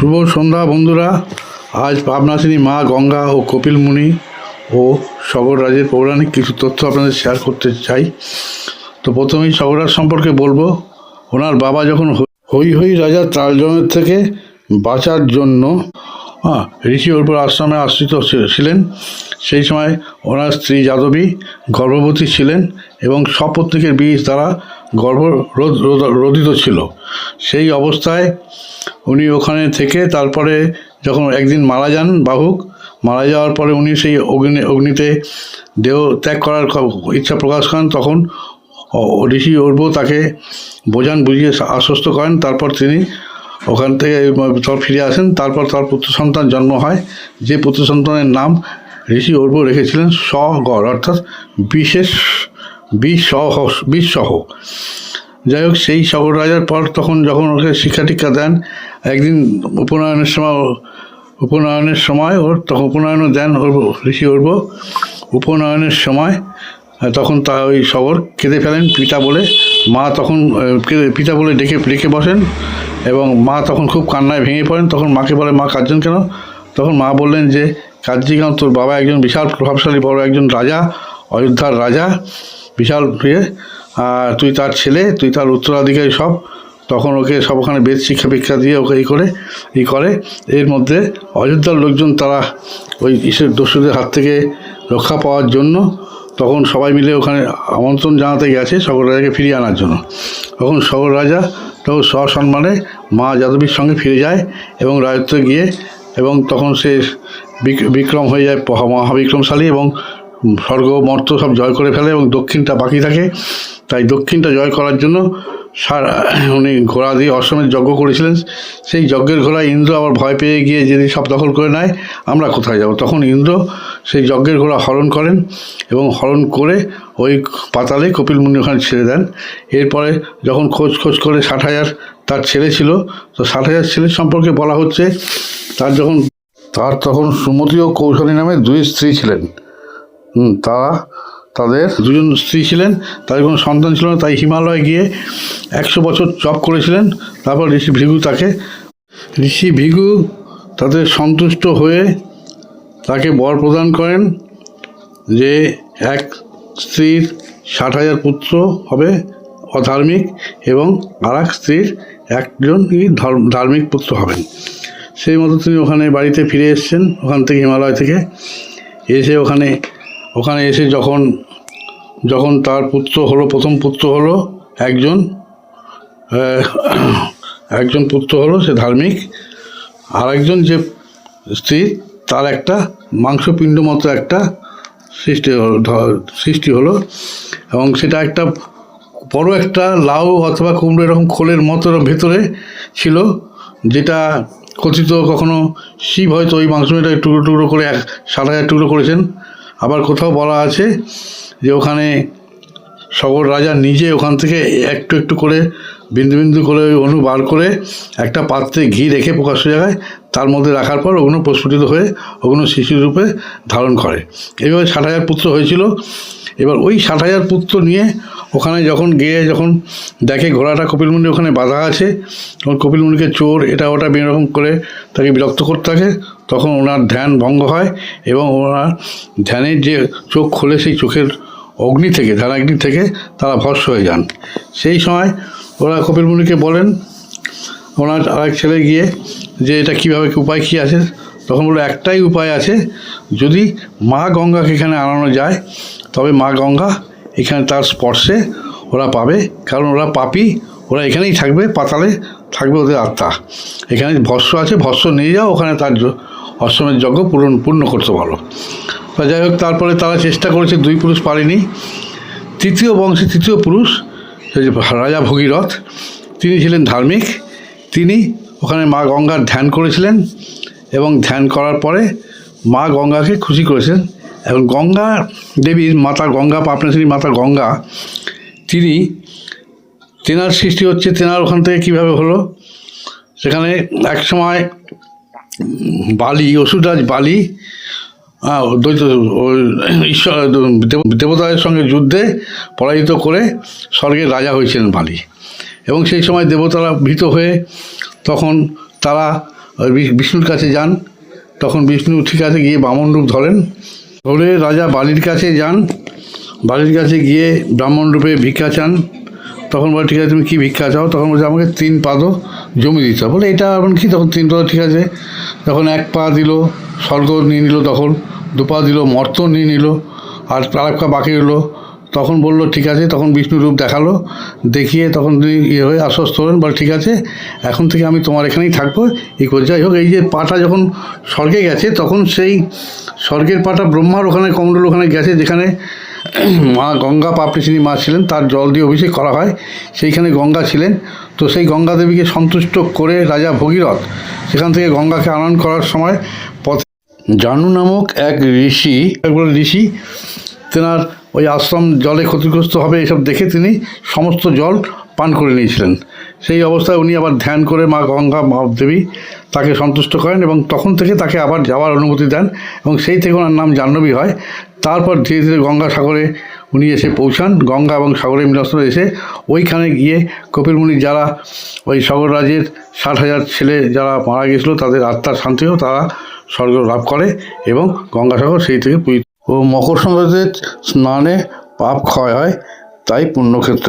শুভ সন্ধ্যা বন্ধুরা। আজ পাবনাসিনী মা গঙ্গা ও কপিল মুনি ও সগর রাজের পৌরাণিক কিছু তথ্য আপনাদের শেয়ার করতে চাই। তো প্রথমেই সগররাজ সম্পর্কে বলবো। ওনার বাবা যখন হই হই রাজা তালজমের থেকে বাঁচার জন্য ঋষি ওর আশ্রমে আশ্রিত ছিলেন, সেই সময় ওনার স্ত্রী যাদবী গর্ভবতী ছিলেন এবং সপত্নীকের বীজ দ্বারা গর্ভরোধিত ছিল। সেই অবস্থায় উনি ওখানে থেকে তারপরে যখন একদিন মারা যান, বাহুক মারা যাওয়ার পরে উনি সেই অগ্নিতে দেহ ত্যাগ করার ইচ্ছা প্রকাশ করেন। তখন ঋষি অর্ব তাকে বুঝিয়ে আশ্বস্ত করেন। তারপর তিনি ওখান থেকে ফিরে আসেন। তারপর তার পুত্র সন্তান জন্ম হয়, যে পুত্র সন্তানের নাম ঋষি অর্ব রেখেছিলেন সগর, অর্থাৎ বিষ সহ। যাই হোক, সেই সগর রাজার পর যখন ওকে শিক্ষা টিক্ষা দেন, একদিন উপনয়নের সময় উপনয়নও দেন ঋষি অর্ব। উপনয়নের সময় তখন ওই সগর কেঁদে ফেলেন পিতা বলে। মা তখন পিতা বলে ডেকে বসেন এবং মা তখন খুব কান্নায় ভেঙে পড়েন। তখন মাকে বলে, মা কাঁদছেন কেন? তখন মা বললেন যে, কাঁদছি কেন, তোর বাবা একজন বিশাল প্রভাবশালী বড় একজন রাজা, অযোধ্যার রাজা, বিশাল তুই তার ছেলে, তুই তার উত্তরাধিকারী সব। তখন ওকে সব ওখানে বেদ শিক্ষা দিয়ে ওকে করে এর মধ্যে অযোধ্যার লোকজন তারা ওই দস্যুদের হাত থেকে রক্ষা পাওয়ার জন্য তখন সবাই মিলে ওখানে আমন্ত্রণ জানাতে গেছে সগর রাজাকে ফিরিয়ে আনার জন্য। তখন সগর রাজা তখন সসম্মানে মা যাদবীর সঙ্গে ফিরে যায় এবং রাজত্বে গিয়ে এবং তখন সে বিক্রম হয়ে যায়, মহাবিক্রমশালী, এবং স্বর্গ মর্ত সব জয় করে ফেলে এবং দক্ষিণটা বাকি থাকে। তাই দক্ষিণটা জয় করার জন্য উনি ঘোড়া দিয়ে অশ্বমেধ যজ্ঞ করেছিলেন। সেই যজ্ঞের ঘোড়ায় ইন্দ্র আবার ভয় পেয়ে গিয়ে যদি সব দখল করে নেয়, আমরা কোথায় যাব? তখন ইন্দ্র সেই যজ্ঞের ঘোড়া হরণ করেন এবং হরণ করে ওই পাতালে কপিল মুনি ওখানে ছেড়ে দেন। এরপরে যখন খোঁজ করে 60,000 তার ছেলে ছিল, তো 60,000 ছেলের সম্পর্কে বলা হচ্ছে তার তখন সুমতি ও কৌশলী নামে 2 স্ত্রী ছিলেন। তাদের 2জন স্ত্রী ছিলেন, তাদের কোনো সন্তান ছিল না। তাই হিমালয়ে গিয়ে 100 বছর জপ করেছিলেন। তারপর ঋষি ভৃগু তাদের সন্তুষ্ট হয়ে তাকে বর প্রদান করেন যে এক স্ত্রীর 60,000 পুত্র হবে অধার্মিক এবং আর এক স্ত্রীর একজনই ধার্মিক পুত্র হবেন। সেই মতো তিনি ওখানে বাড়িতে ফিরে এসেছেন, ওখান থেকে হিমালয় থেকে এসে ওখানে এসে যখন তার পুত্র হলো, প্রথম পুত্র হলো একজন পুত্র হলো, সে ধার্মিক। আর একজন যে স্ত্রী, তার একটা মাংসপিণ্ড মতো একটা সৃষ্টি হলো এবং সেটা একটা বড় একটা লাউ অথবা কুমড়ো এরকম খোলের মতো ভেতরে ছিল, যেটা কথিত কখনো শিব হয়তো ওই মাংসটা টুকরো করে 60,000 টুকরো করেছেন। আবার কোথাও বলা আছে যে ওখানে সগর রাজা নিজে ওখান থেকে একটু করে বিন্দু করে ওই অণু বার করে একটা পাত্রে ঘি রেখে প্রকাশ্য জায়গায় তার মধ্যে রাখার পর ওগুলো প্রস্ফুটিত হয়ে ওগুলো শিশুর রূপে ধারণ করে। এইভাবে 60,000 পুত্র হয়েছিল। এবার ওই 60,000 পুত্র নিয়ে ওখানে যখন দেখে ঘোড়াটা কপিলমুনি ওখানে বাঁধা আছে, তখন কপিলমুনিকে চোর এটা ওটা এরকম করে তাকে বিরক্ত করতে থাকে। তখন ওনার ধ্যান ভঙ্গ হয় এবং ওনার ধ্যানের যে চোখ খোলে, সেই চোখের ধ্যানাগ্নি থেকে তারা ভস্ম হয়ে যান। সেই সময় ওরা কপিলমুনিকে বলেন, ওনার আরেক ছেলে গিয়ে, যে এটা কীভাবে উপায় কী আছে? তখন বলে, একটাই উপায় আছে, যদি মা গঙ্গাকে এখানে আনানো যায় তবে মা গঙ্গা এখানে তার স্পর্শে ওরা পাবে, কারণ ওরা পাপী, ওরা এখানেই থাকবে, পাতালে থাকবে ওদের আত্মা। এখানে ভস্ম আছে, ভস্ম নিয়ে যাও, ওখানে তার অশ্বমেধ যজ্ঞ পূর্ণ করতে পারো। তা যাই হোক, তারপরে তারা চেষ্টা করেছে, 2 পুরুষ পারেনি। তৃতীয় পুরুষ রাজা ভগীরথ, তিনি ছিলেন ধার্মিক। তিনি ওখানে মা গঙ্গার ধ্যান করেছিলেন এবং ধ্যান করার পরে মা গঙ্গাকে খুশি করেছিলেন। এবং গঙ্গা দেবীর মাতা গঙ্গা, পাবনাসিনী মাতা গঙ্গা, তেনার সৃষ্টি হচ্ছে, তেনার ওখান থেকে কীভাবে হলো, সেখানে এক সময় অসুররাজ বালি দেবতাদের সঙ্গে যুদ্ধে পরাজিত করে স্বর্গের রাজা হয়েছিলেন বালি। এবং সেই সময় দেবতারা ভীত হয়ে তখন তারা বিষ্ণুর কাছে যান। তখন বিষ্ণু ঠিক আছে গিয়ে বামন রূপ ধরেন, ধরে রাজা বালির কাছে যান। বালির কাছে গিয়ে ব্রাহ্মণ রূপে ভিক্ষা চান। তখন বলে ঠিক আছে তুমি কী ভিক্ষা চাও? তখন বলছে আমাকে 3 পাদও জমি দিতে হবে। বলে এটা এমন কি? তখন 3 পাদ ঠিক আছে। তখন 1 পা দিল স্বর্গ নিয়ে নিল, তখন 2 পা দিল মর্ত নিয়ে নিল, আর 1 পা বাকি হলো। তখন বললো ঠিক আছে। তখন বিষ্ণু রূপ দেখালো, দেখিয়ে তখন তিনি হয়ে আশ্বস্ত হলেন, বলে ঠিক আছে এখন থেকে আমি তোমার এখানেই থাকবো। এই করে যাই হোক, এই যে পাটা যখন স্বর্গে গেছে তখন সেই স্বর্গের পাটা ব্রহ্মার ওখানে কমণ্ডল ওখানে গেছে, যেখানে মা গঙ্গা পাপড়িচিনি মা ছিলেন, তার জল দিয়ে অভিষেক করা হয়। সেইখানে গঙ্গা ছিলেন। তো সেই গঙ্গা দেবীকে সন্তুষ্ট করে রাজা ভগীরথ সেখান থেকে গঙ্গাকে আনয়ন করার সময় পথে জানু নামক এক ঋষি তেনার ওই আশ্রম জলে ক্ষতিগ্রস্ত হবে এসব দেখে তিনি সমস্ত জল পান করে নিয়েছিলেন। সেই অবস্থায় উনি আবার ধ্যান করে মা গঙ্গা দেবী তাকে সন্তুষ্ট করেন এবং তখন থেকে তাকে আবার যাওয়ার অনুমতি দেন এবং সেই থেকে ওনার নাম জাহ্নবী হয়। তারপর ধীরে ধীরে গঙ্গাসাগরে উনি এসে পৌঁছান। গঙ্গা এবং সাগরের মিলনস্থলে এসে ওইখানে গিয়ে কপিল মুনি যারা ওই সাগর রাজের 60,000 ছেলে যারা মারা গিয়েছিল তাদের আত্মার শান্তিও তারা স্বর্গ লাভ করে এবং গঙ্গাসাগর সেই থেকে ও মকর সংক্রান্তিতে স্নানে পাপ ক্ষয় হয়, তাই পুণ্যক্ষেত্রে।